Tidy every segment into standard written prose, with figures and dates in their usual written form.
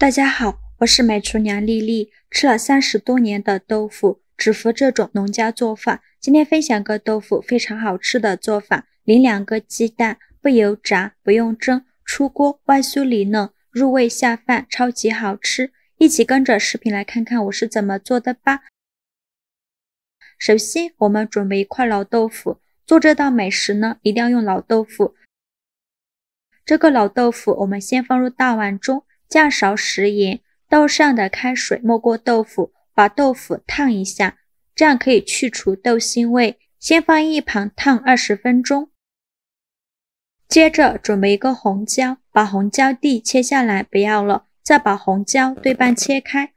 大家好，我是美厨娘丽丽，吃了30多年的豆腐，只服这种农家做法。今天分享个豆腐非常好吃的做法，淋2个鸡蛋，不油炸，不用蒸，出锅外酥里嫩，入味下饭，超级好吃。一起跟着视频来看看我是怎么做的吧。首先，我们准备1块老豆腐，做这道美食呢，一定要用老豆腐。这个老豆腐我们先放入大碗中，加勺食盐，倒上的开水没过豆腐，把豆腐烫一下，这样可以去除豆腥味。先放一旁烫20分钟。接着准备一个红椒，把红椒蒂切下来不要了，再把红椒对半切开，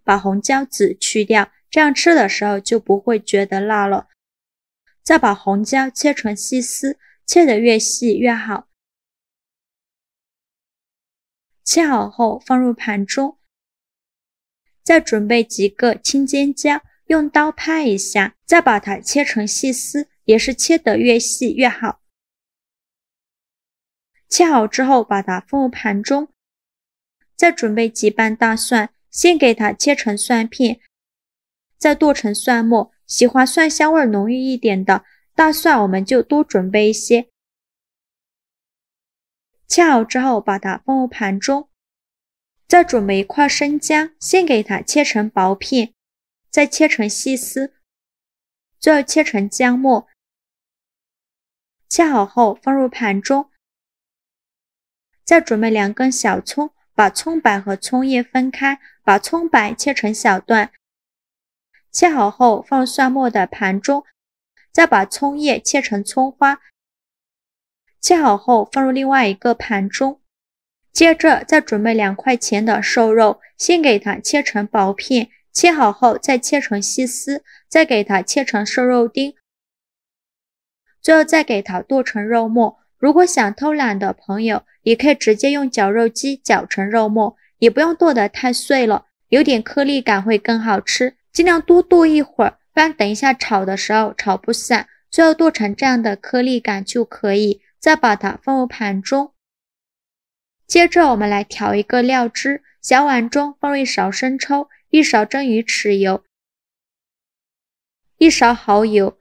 把红椒籽去掉，这样吃的时候就不会觉得辣了。再把红椒切成细丝，切得越细越好。切好后放入盘中，再准备几个青尖椒，用刀拍一下，再把它切成细丝，也是切得越细越好。切好之后把它放入盘中，再准备几瓣大蒜，先给它切成蒜片，再剁成蒜末。喜欢蒜香味浓郁一点的大蒜我们就多准备一些。切好之后把它放入盘中，再准备1块生姜，先给它切成薄片，再切成细丝，最后切成姜末。切好后放入盘中，再准备2根小葱，把葱白和葱叶分开，把葱白切成小段。切好后放入蒜末的盘中，再把葱叶切成葱花。切好后放入另外一个盘中，接着再准备2块钱的瘦肉，先给它切成薄片，切好后再切成细丝，再给它切成瘦肉丁，最后再给它剁成肉末。如果想偷懒的朋友，也可以直接用绞肉机绞成肉末，也不用剁得太碎了，有点颗粒感会更好吃。尽量多剁一会儿，不然等一下炒的时候炒不散。最后剁成这样的颗粒感就可以。再把它放入盘中，接着我们来调一个料汁，小碗中放入1勺生抽，1勺蒸鱼豉油，1勺蚝油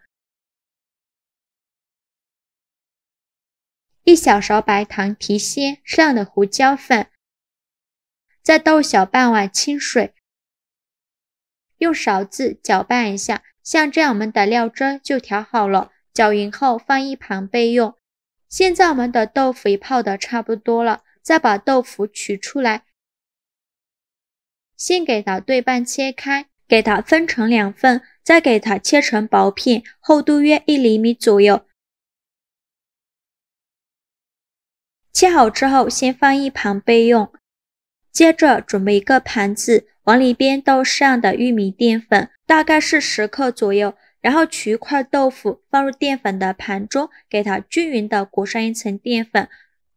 ，1小勺白糖提鲜，适量的胡椒粉，再倒入小半碗清水，用勺子搅拌一下，像这样我们的料汁就调好了，搅匀后放一旁备用。现在我们的豆腐也泡得差不多了，再把豆腐取出来，先给它对半切开，给它分成2份，再给它切成薄片，厚度约1厘米左右。切好之后先放一旁备用。接着准备一个盘子，往里边倒适量的玉米淀粉，大概是10克左右。然后取1块豆腐放入淀粉的盘中，给它均匀的裹上一层淀粉。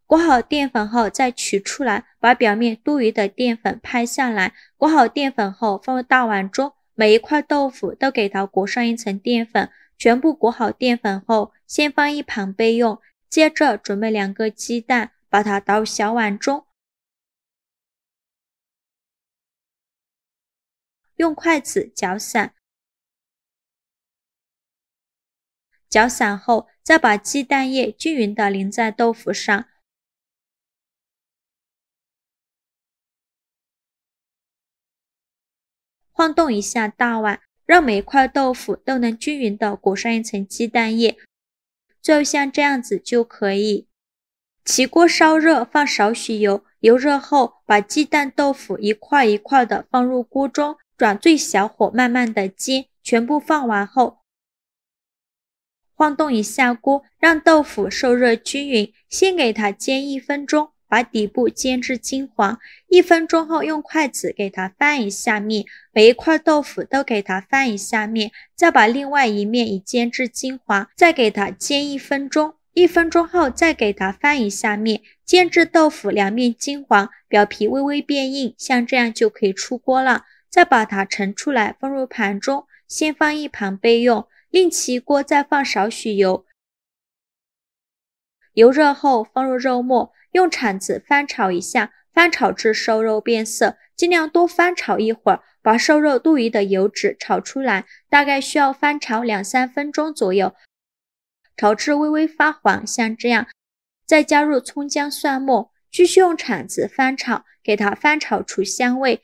裹好淀粉后再取出来，把表面多余的淀粉拍下来。裹好淀粉后放入大碗中，每1块豆腐都给它裹上一层淀粉。全部裹好淀粉后，先放一旁备用。接着准备2个鸡蛋，把它倒入小碗中，用筷子搅散。搅散后，再把鸡蛋液均匀地淋在豆腐上，晃动一下大碗，让每块豆腐都能均匀地裹上一层鸡蛋液。最后像这样子就可以。起锅烧热，放少许油，油热后把鸡蛋豆腐一块一块的放入锅中，转最小火慢慢的煎。全部放完后，晃动一下锅，让豆腐受热均匀，先给它煎1分钟，把底部煎至金黄。1分钟后用筷子给它翻一下面，每1块豆腐都给它翻一下面，再把另外一面也煎至金黄，再给它煎1分钟。1分钟后再给它翻一下面，煎至豆腐2面金黄，表皮微微变硬，像这样就可以出锅了。再把它盛出来放入盘中，先放一旁备用。另起锅再放少许油，油热后放入肉末，用铲子翻炒一下，翻炒至瘦肉变色，尽量多翻炒一会儿，把瘦肉多余的油脂炒出来，大概需要翻炒2-3分钟左右，炒至微微发黄，像这样，再加入葱姜蒜末，继续用铲子翻炒，给它翻炒出香味。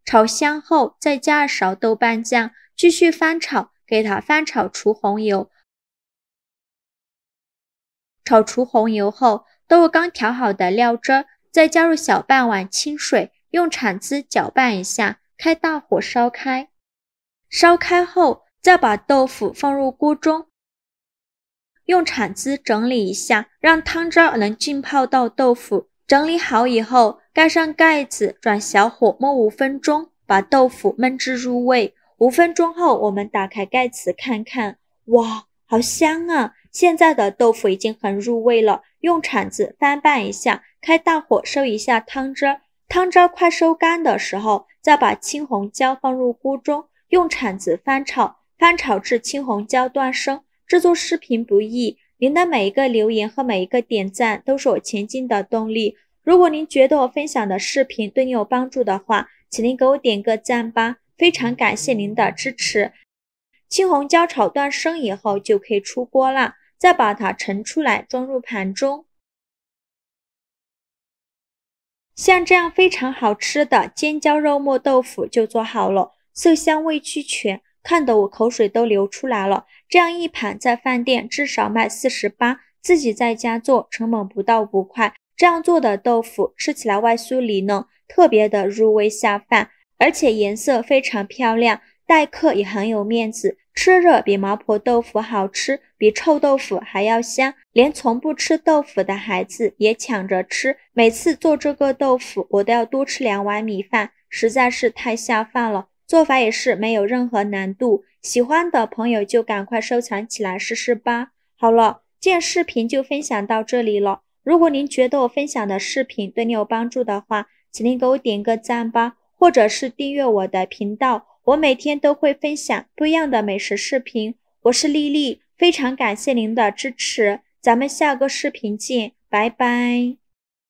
炒香后，再加2勺豆瓣酱，继续翻炒，给它翻炒出红油。炒出红油后，倒入刚调好的料汁，再加入小半碗清水，用铲子搅拌一下，开大火烧开。烧开后，再把豆腐放入锅中，用铲子整理一下，让汤汁能浸泡到豆腐。整理好以后，盖上盖子，转小火焖5分钟，把豆腐焖至入味。5分钟后，我们打开盖子看看，哇，好香啊！现在的豆腐已经很入味了，用铲子翻拌一下，开大火收一下汤汁。汤汁快收干的时候，再把青红椒放入锅中，用铲子翻炒，翻炒至青红椒断生。制作视频不易，您的每一个留言和每一个点赞都是我前进的动力。如果您觉得我分享的视频对你有帮助的话，请您给我点个赞吧，非常感谢您的支持。青红椒炒断生以后就可以出锅啦，再把它盛出来装入盘中。像这样非常好吃的尖椒肉末豆腐就做好了，色香味俱全，看得我口水都流出来了。这样一盘在饭店至少卖48，自己在家做成本不到5块。这样做的豆腐吃起来外酥里嫩，特别的入味下饭，而且颜色非常漂亮，待客也很有面子。吃热比麻婆豆腐好吃，比臭豆腐还要香，连从不吃豆腐的孩子也抢着吃。每次做这个豆腐，我都要多吃2碗米饭，实在是太下饭了。做法也是没有任何难度，喜欢的朋友就赶快收藏起来试试吧。好了，今天视频就分享到这里了。如果您觉得我分享的视频对你有帮助的话，请您给我点个赞吧，或者是订阅我的频道，我每天都会分享不一样的美食视频。我是丽丽，非常感谢您的支持，咱们下个视频见，拜拜。